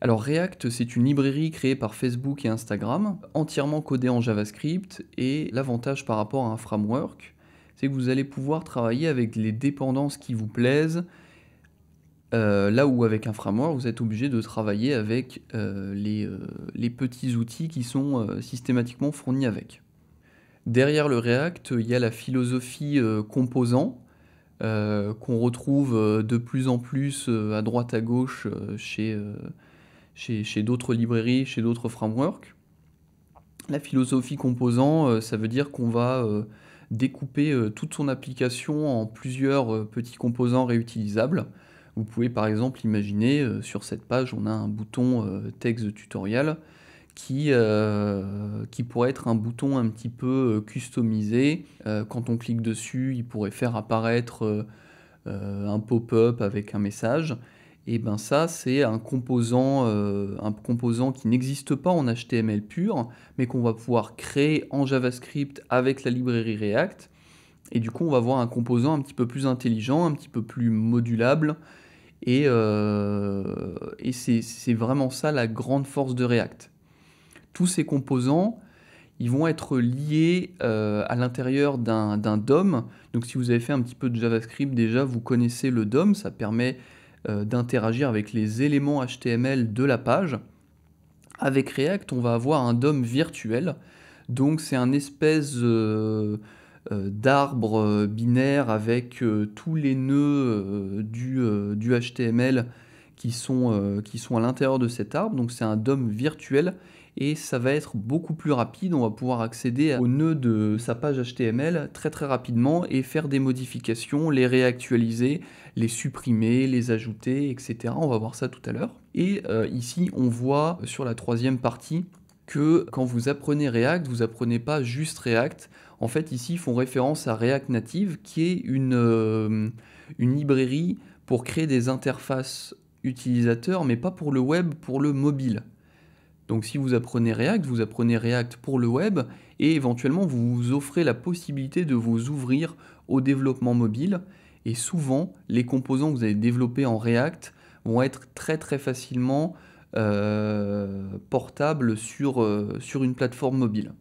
Alors React, c'est une librairie créée par Facebook et Instagram, entièrement codée en JavaScript, et l'avantage par rapport à un framework, c'est que vous allez pouvoir travailler avec les dépendances qui vous plaisent, là où avec un framework, vous êtes obligé de travailler avec les petits outils qui sont systématiquement fournis avec. Derrière le React, il y a la philosophie composant, qu'on retrouve de plus en plus à droite à gauche chez d'autres librairies, chez d'autres frameworks. La philosophie composant, ça veut dire qu'on va découper toute son application en plusieurs petits composants réutilisables. Vous pouvez par exemple imaginer, sur cette page, on a un bouton texte tutoriel qui pourrait être un bouton un petit peu customisé. Quand on clique dessus, il pourrait faire apparaître un pop-up avec un message. Et ben ça, c'est un composant qui n'existe pas en HTML pur, mais qu'on va pouvoir créer en JavaScript avec la librairie React. Et du coup, on va avoir un composant un petit peu plus intelligent, un petit peu plus modulable. Et c'est vraiment ça la grande force de React. Tous ces composants, ils vont être liés à l'intérieur d'un DOM. Donc si vous avez fait un petit peu de JavaScript déjà, vous connaissez le DOM, ça permet d'interagir avec les éléments HTML de la page. Avec React, on va avoir un DOM virtuel. Donc c'est un espèce d'arbre binaire avec tous les nœuds du HTML qui sont à l'intérieur de cet arbre. Donc c'est un DOM virtuel et ça va être beaucoup plus rapide. On va pouvoir accéder aux nœuds de sa page HTML très très rapidement et faire des modifications, les réactualiser, les supprimer, les ajouter, etc. On va voir ça tout à l'heure. Et ici, on voit sur la troisième partie que quand vous apprenez React, vous apprenez pas juste React. En fait, ici, ils font référence à React Native, qui est une librairie pour créer des interfaces utilisateurs, mais pas pour le web, pour le mobile. Donc si vous apprenez React pour le web, et éventuellement vous vous offrez la possibilité de vous ouvrir au développement mobile, et souvent les composants que vous allez développer en React vont être très très facilement portables sur une plateforme mobile.